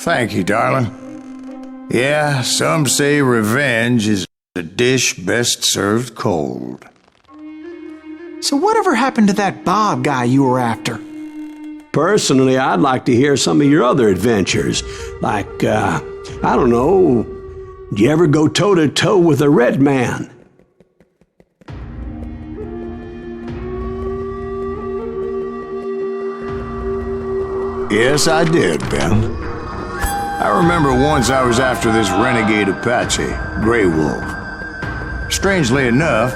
Thank you, darling. Yeah, some say revenge is a dish best served cold. So whatever happened to that Bob guy you were after? Personally, I'd like to hear some of your other adventures. Like, I don't know, did you ever go toe-to-toe with a red man? Yes, I did, Ben. I remember once I was after this renegade Apache, Grey Wolf. Strangely enough,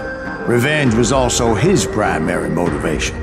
revenge was also his primary motivation.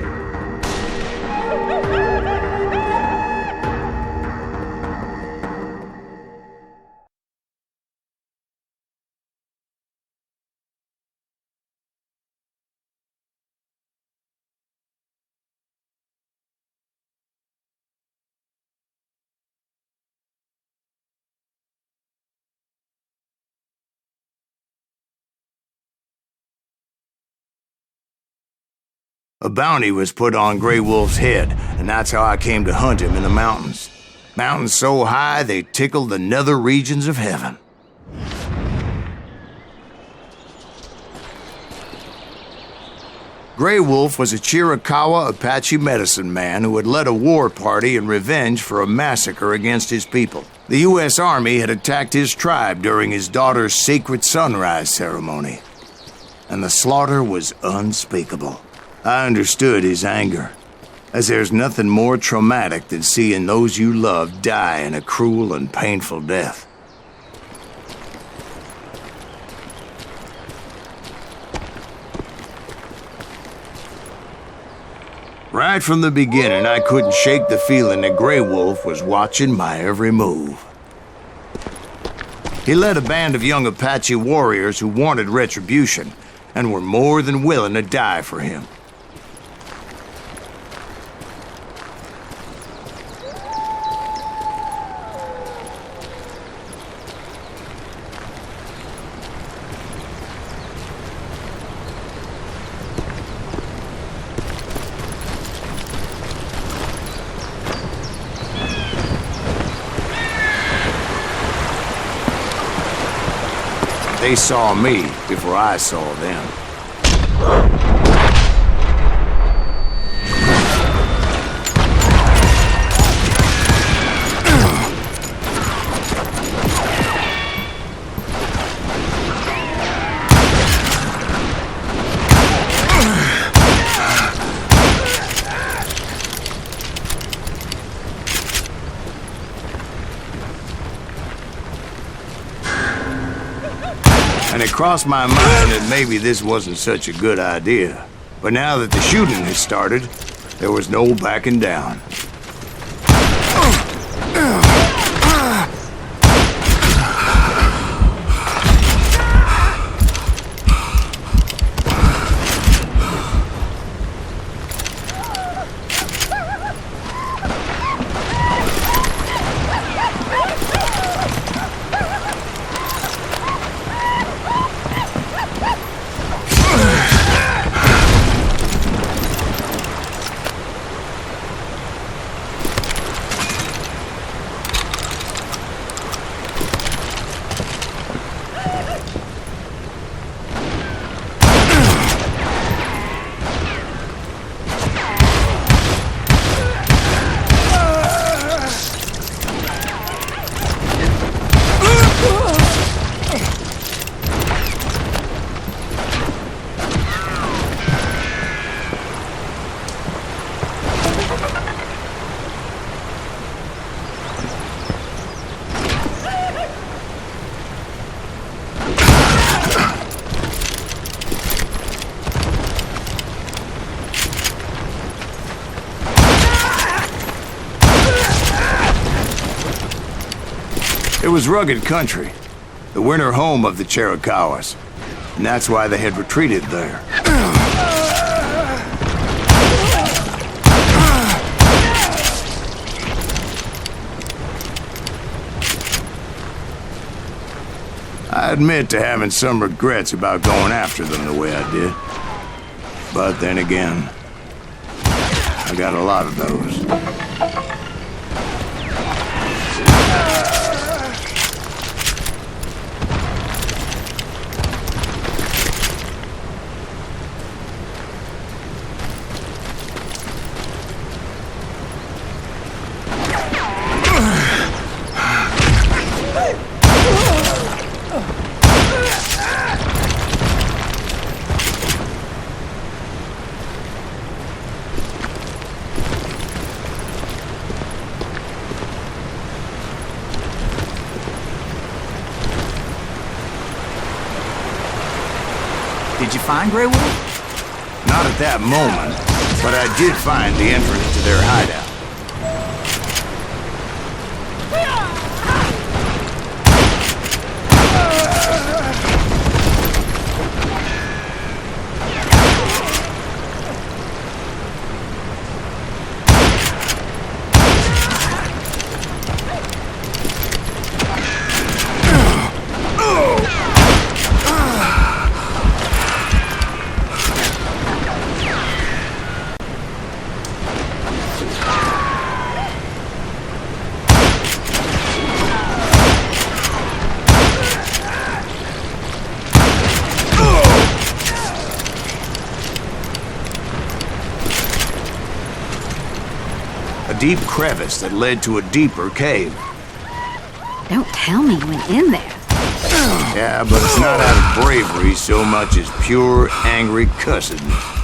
A bounty was put on Grey Wolf's head, and that's how I came to hunt him in the mountains. Mountains so high they tickled the nether regions of heaven. Grey Wolf was a Chiricahua Apache medicine man who had led a war party in revenge for a massacre against his people. The U.S. Army had attacked his tribe during his daughter's sacred sunrise ceremony, and the slaughter was unspeakable. I understood his anger, as there's nothing more traumatic than seeing those you love die in a cruel and painful death. Right from the beginning, I couldn't shake the feeling that Grey Wolf was watching my every move. He led a band of young Apache warriors who wanted retribution and were more than willing to die for him. They saw me before I saw them. And it crossed my mind that maybe this wasn't such a good idea. But now that the shooting had started, there was no backing down. It was rugged country, the winter home of the Chiricahuas, and that's why they had retreated there. I admit to having some regrets about going after them the way I did. But then again, I got a lot of those. Did you find Grey Wolf? Not at that moment, but I did find the entrance to their hideout. A deep crevice that led to a deeper cave. Don't tell me you went in there. Yeah, but it's not out of bravery so much as pure, angry cussedness.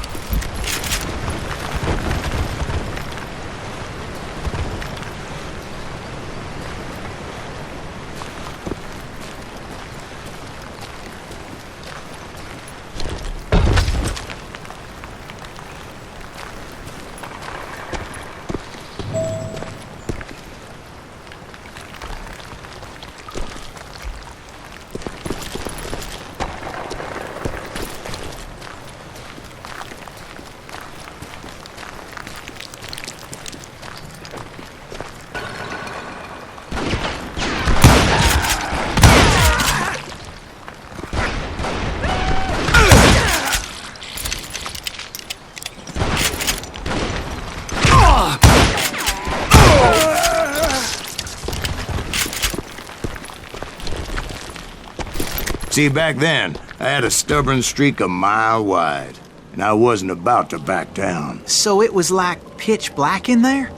See, back then, I had a stubborn streak a mile wide, and I wasn't about to back down. So it was like pitch black in there?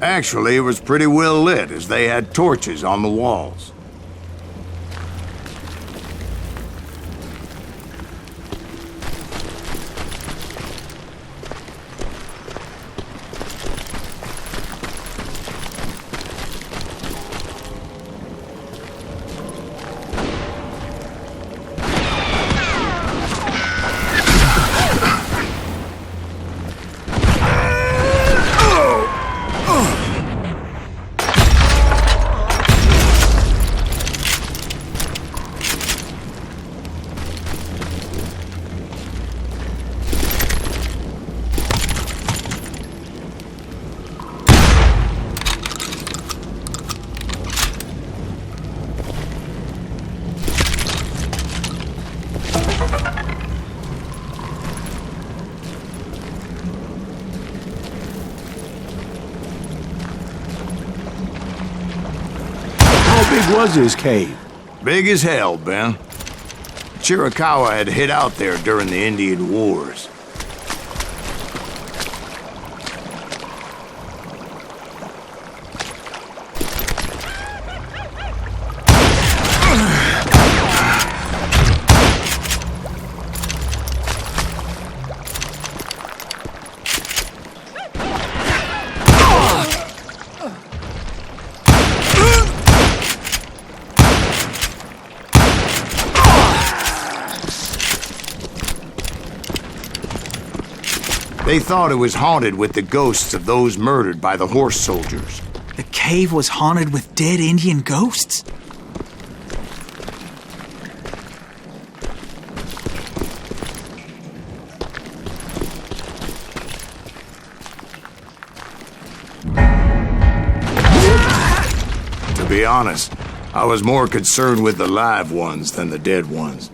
Actually, it was pretty well lit, as they had torches on the walls. How big was this cave? Big as hell, Ben. Chiricahua had hid out there during the Indian Wars. They thought it was haunted with the ghosts of those murdered by the horse soldiers. The cave was haunted with dead Indian ghosts? To be honest, I was more concerned with the live ones than the dead ones.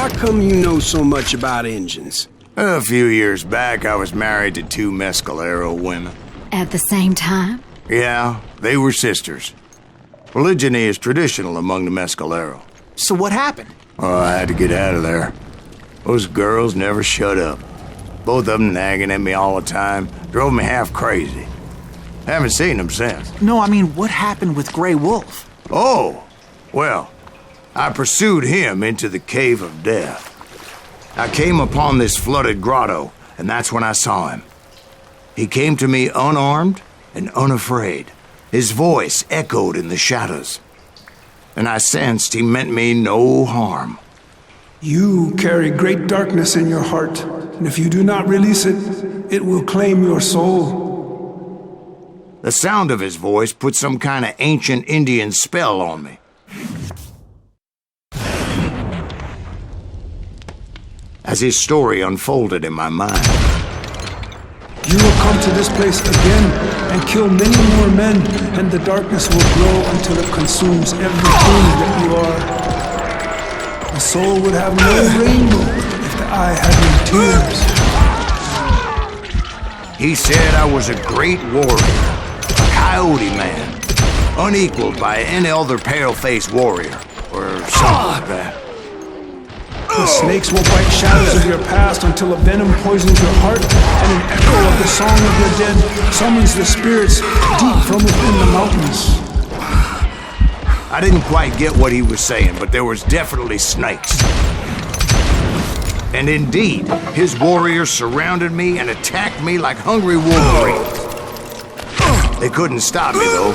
How come you know so much about engines? A few years back, I was married to 2 Mescalero women. At the same time? Yeah, they were sisters. Polygyny is traditional among the Mescalero. So what happened? Oh, I had to get out of there. Those girls never shut up. Both of them nagging at me all the time. Drove me half crazy. Haven't seen them since. No, I mean, what happened with Grey Wolf? Oh, well, I pursued him into the Cave of Death. I came upon this flooded grotto, and that's when I saw him. He came to me unarmed and unafraid. His voice echoed in the shadows, and I sensed he meant me no harm. You carry great darkness in your heart, and if you do not release it, it will claim your soul. The sound of his voice put some kind of ancient Indian spell on me. As his story unfolded in my mind, You will come to this place again and kill many more men, and the darkness will grow until it consumes everything that you are. The soul would have no rainbow if the eye had no tears. he said I was a great warrior, a coyote man, unequaled by any other pale-faced warrior, or something like that. The snakes will bite shadows of your past until a venom poisons your heart, and an echo of the song of your dead summons the spirits deep from within the mountains. I didn't quite get what he was saying, but there was definitely snakes. And indeed, his warriors surrounded me and attacked me like hungry wolverines. They couldn't stop me, though,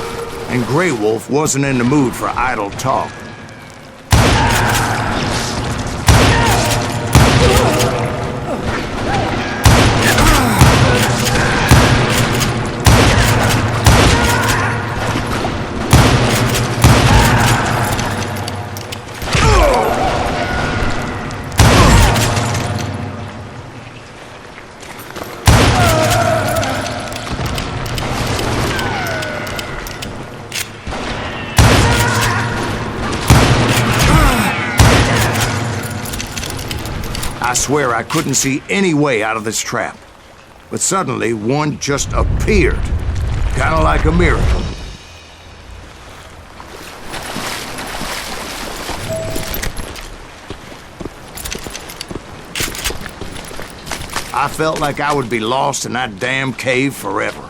and Grey Wolf wasn't in the mood for idle talk. I swear I couldn't see any way out of this trap. But suddenly, one just appeared. Kinda like a miracle. I felt like I would be lost in that damn cave forever.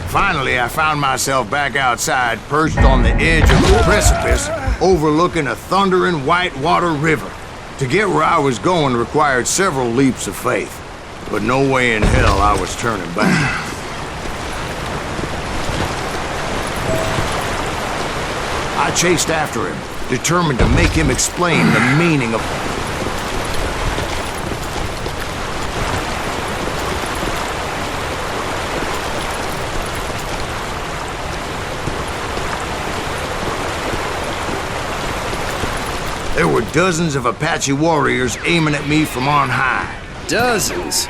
Finally, I found myself back outside, perched on the edge of a precipice, overlooking a thundering whitewater river. To get where I was going required several leaps of faith, but no way in hell I was turning back. I chased after him, determined to make him explain the meaning of... There were dozens of Apache warriors aiming at me from on high. Dozens?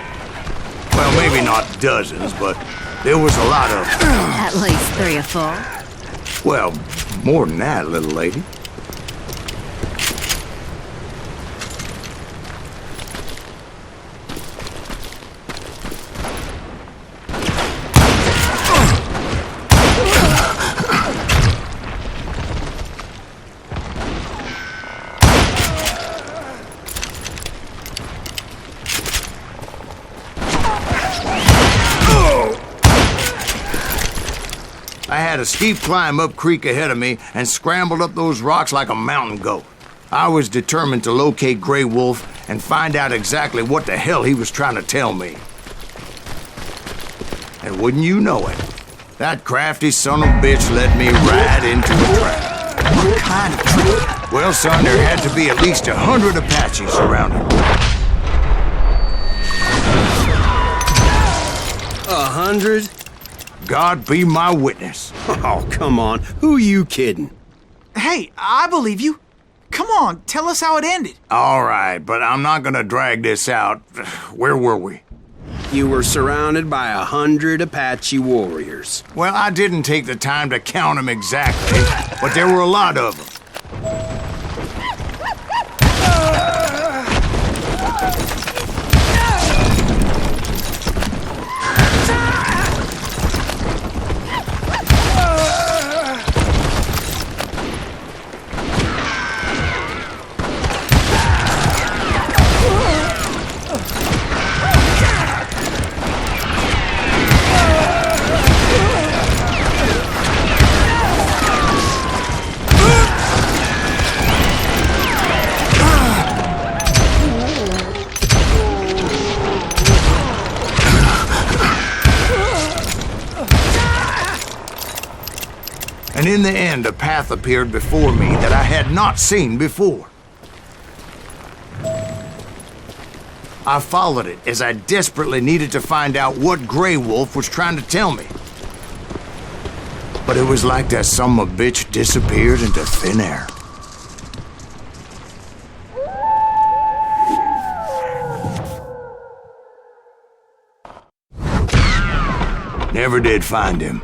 Well, maybe not dozens, but there was a lot of... At least 3 or 4. Well, more than that, little lady. I had a steep climb up creek ahead of me and scrambled up those rocks like a mountain goat. I was determined to locate Grey Wolf and find out exactly what the hell he was trying to tell me. And wouldn't you know it, that crafty son of a bitch led me right into a trap. What kind of trap? Well, son, there had to be at least 100 Apaches surrounding me. 100? God be my witness. Oh, come on. Who are you kidding? Hey, I believe you. Come on, tell us how it ended. All right, but I'm not gonna drag this out. Where were we? You were surrounded by 100 Apache warriors. Well, I didn't take the time to count them exactly, but there were a lot of them. And in the end, a path appeared before me that I had not seen before. I followed it as I desperately needed to find out what Grey Wolf was trying to tell me. But it was like that son of a bitch disappeared into thin air. Never did find him.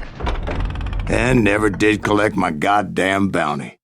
And never did collect my goddamn bounty.